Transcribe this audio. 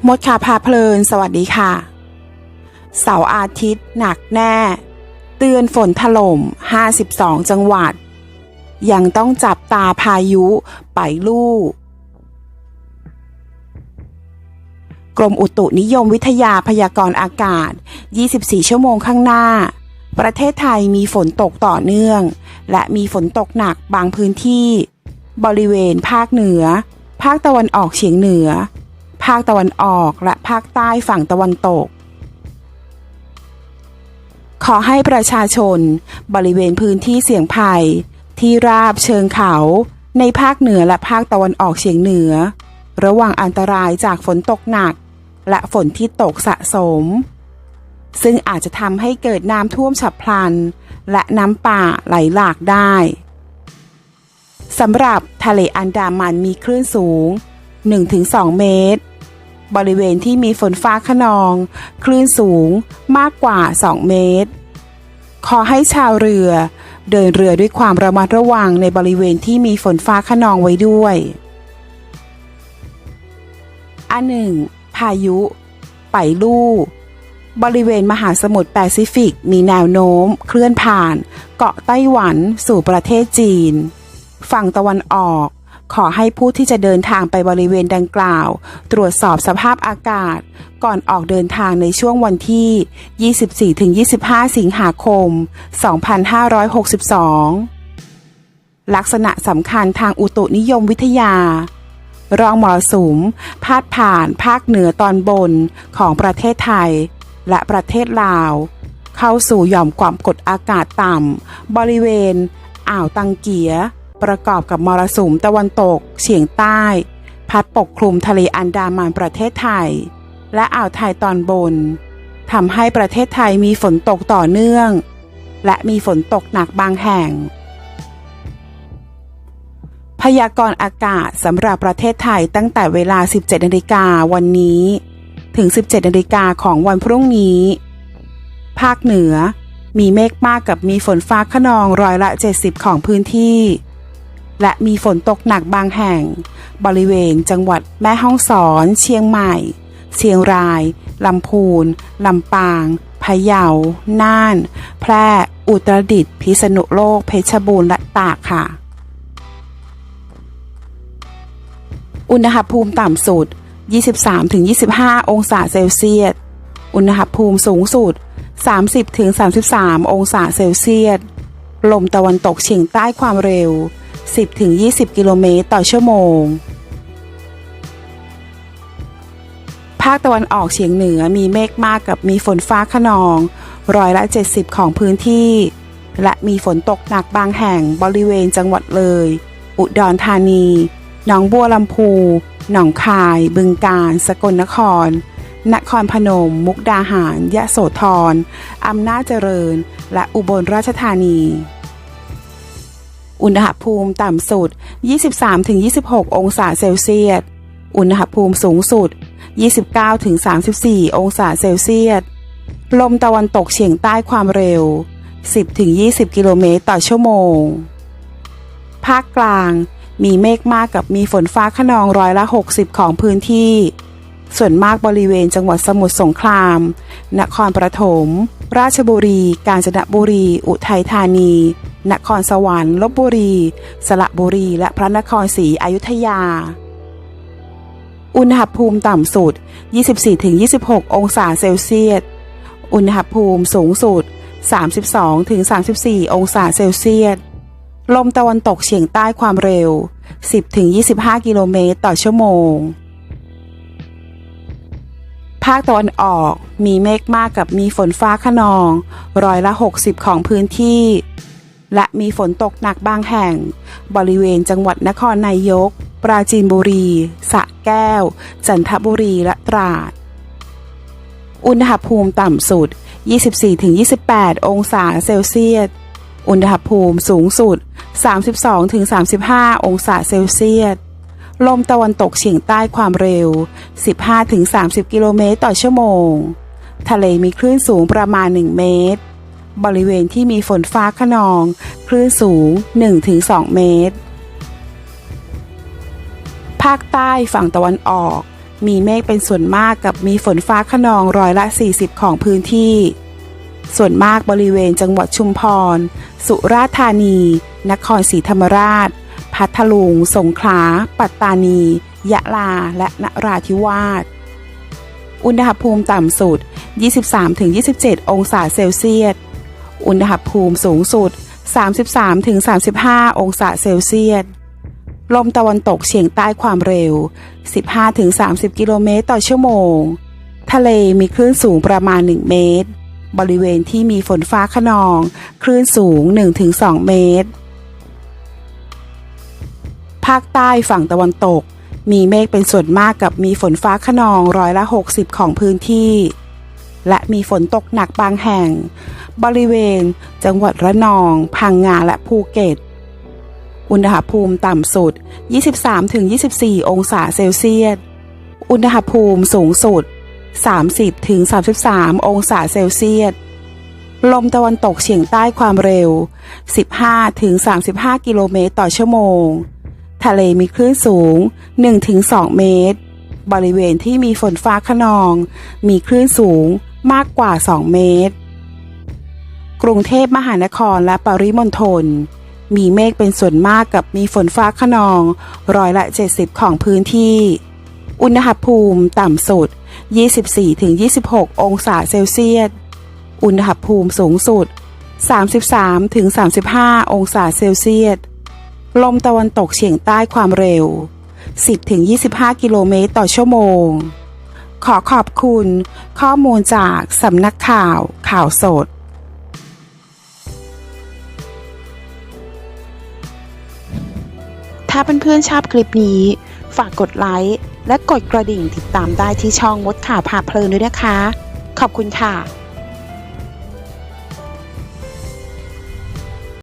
มดค่ะพาเพลินสวัสดีค่ะเสาร์อาทิตย์หนักแน่เตือนฝนถล่ม52จังหวัดยังต้องจับตาพายุไปลู่กรมอุตุนิยมวิทยาพยากรณ์อากาศ24ชั่วโมงข้างหน้าประเทศไทยมีฝนตกต่อเนื่องและมีฝนตกหนักบางพื้นที่บริเวณภาคเหนือภาคตะวันออกเฉียงเหนือภาคตะวันออกและภาคใต้ฝั่งตะวันตกขอให้ประชาชนบริเวณพื้นที่เสี่ยงภัยที่ราบเชิงเขาในภาคเหนือและภาคตะวันออกเฉียงเหนือระวังอันตรายจากฝนตกหนักและฝนที่ตกสะสมซึ่งอาจจะทำให้เกิดน้ำท่วมฉับพลันและน้ำป่าไหลหลากได้สำหรับทะเลอันดามันมีคลื่นสูง 1-2 เมตรบริเวณที่มีฝนฟ้าคะนองคลื่นสูงมากกว่า2 เมตรขอให้ชาวเรือเดินเรือด้วยความระมัดระวังในบริเวณที่มีฝนฟ้าคะนองไว้ด้วยอันหนึ่งพายุไปลู่บริเวณมหาสมุทรแปซิฟิกมีแนวโน้มเคลื่อนผ่านเกาะไต้หวันสู่ประเทศจีนฝั่งตะวันออกขอให้ผู้ที่จะเดินทางไปบริเวณดังกล่าวตรวจสอบสภาพอากาศก่อนออกเดินทางในช่วงวันที่ 24-25 สิงหาคม 2562 ลักษณะสำคัญทางอุตุนิยมวิทยาร่องมรสุมพาดผ่านภาคเหนือตอนบนของประเทศไทยและประเทศลาวเข้าสู่หย่อมความกดอากาศต่ำบริเวณอ่าวตังเกียประกอบกับมรสุมตะวันตกเฉียงใต้พัดปกคลุมทะเลอันดามันประเทศไทยและอ่าวไทยตอนบนทำให้ประเทศไทยมีฝนตกต่อเนื่องและมีฝนตกหนักบางแห่งพยากรณ์อากาศสำหรับประเทศไทยตั้งแต่เวลา 17 นาฬิกาวันนี้ถึง 17 นาฬิกาของวันพรุ่งนี้ภาคเหนือมีเมฆมากกับมีฝนฟ้าคะนอง70%ของพื้นที่และมีฝนตกหนักบางแห่งบริเวณจังหวัดแม่ฮ่องสอนเชียงใหม่เชียงรายลำพูนลำปางพะเยาน่านแพร่อุตรดิตถ์พิษณุโลกเพชรบูรณ์และตากค่ะอุณหภูมิต่ำสุด 23-25 องศาเซลเซียสอุณหภูมิสูงสุด 30-33 องศาเซลเซียสลมตะวันตกเฉียงใต้ความเร็ว 10-20 กิโลเมตรต่อชั่วโมงภาคตะวันออกเฉียงเหนือมีเมฆมากกับมีฝนฟ้าคะนอง70%ของพื้นที่และมีฝนตกหนักบางแห่งบริเวณจังหวัดเลยอุดรธานีหนองบัวลำพูหนองคายบึงกาฬสกลนครนครพนมมุกดาหารยโสธรอำนาจเจริญและอุบลราชธานีอุณหภูมิต่ำสุด 23-26 องศาเซลเซียสอุณหภูมิสูงสุด 29-34 องศาเซลเซียสลมตะวันตกเฉียงใต้ความเร็ว 10-20 กิโลเมตรต่อชั่วโมงภาคกลางมีเมฆมากกับมีฝนฟ้าคะนอง60%ของพื้นที่ส่วนมากบริเวณจังหวัดสมุทรสงครามนครปฐมราชบุรีกาญจนบุรีอุทัยธานีนครสวรรค์ลพบุรีสระบุรีและพระนครศรีอยุธยาอุณหภูมิต่ำสุด 24-26 องศาเซลเซียสอุณหภูมิสูงสุด 32-34 องศาเซลเซียสลมตะวันตกเฉียงใต้ความเร็ว 10-25 กิโลเมตรต่อชั่วโมงภาคตะวันออกมีเมฆมากกับมีฝนฟ้าคะนอง60%ของพื้นที่และมีฝนตกหนักบางแห่งบริเวณจังหวัดนครนายกปราจีนบุรีสระแก้วจันทบุรีและตราดอุณหภูมิต่ำสุด 24-28 องศาเซลเซียสอุณหภูมิสูงสุด 32-35 องศาเซลเซียสลมตะวันตกเฉียงใต้ความเร็ว 15-30 กิโลเมตรต่อชั่วโมงทะเลมีคลื่นสูงประมาณ1 เมตรบริเวณที่มีฝนฟ้าคะนองคลื่นสูง 1-2 เมตรภาคใต้ฝั่งตะวันออก มีเมฆเป็นส่วนมากกับมีฝนฟ้าคะนอง40%ของพื้นที่ส่วนมากบริเวณจังหวัดชุมพรสุราษฎร์ธานี นครศรีธรรมราช พัทลุง สงขลา ปัตตานี ยะลา และนราธิวาส อุณหภูมิต่ำสุด 23-27 องศาเซลเซียส อุณหภูมิสูงสุด 33-35 องศาเซลเซียส ลมตะวันตกเฉียงใต้ความเร็ว 15-30 กิโลเมตรต่อชั่วโมง ทะเลมีคลื่นสูงประมาณ 1 เมตร บริเวณที่มีฝนฟ้าคะนอง คลื่นสูง 1-2 เมตร ภาคใต้ฝั่งตะวันตกมีเมฆเป็นส่วนมากกับมีฝนฟ้าคะนอง60%ของพื้นที่และมีฝนตกหนักบางแห่งบริเวณจังหวัดระนอง พังงาและภูเก็ตอุณหภูมิต่ำสุด 23-24 องศาเซลเซียส อุณหภูมิสูงสุด 30-33 องศาเซลเซียส ลมตะวันตกเฉียงใต้ความเร็ว 15-35 กิโลเมตรต่อชั่วโมงทะเลมีคลื่นสูง 1-2 เมตร บริเวณที่มีฝนฟ้าคะนองมีคลื่นสูงมากกว่า 2 เมตร กรุงเทพมหานครและปริมณฑลมีเมฆเป็นส่วนมากกับมีฝนฟ้าคะนอง70%ของพื้นที่ อุณหภูมิต่ำสุด 24-26 องศาเซลเซียส อุณหภูมิสูงสุด 33-35 องศาเซลเซียส ลมตะวันตกเฉียงใต้ความเร็ว 10-25 กิโลเมตรต่อชั่วโมง ขอขอบคุณข้อมูลจากสำนักข่าวข่าวสดถ้าเพื่อนๆชอบคลิปนี้ฝากกดไลค์และกดกระดิ่งติดตามได้ที่ช่องมดข่าวพาเพลินด้วยนะคะขอบคุณค่ะ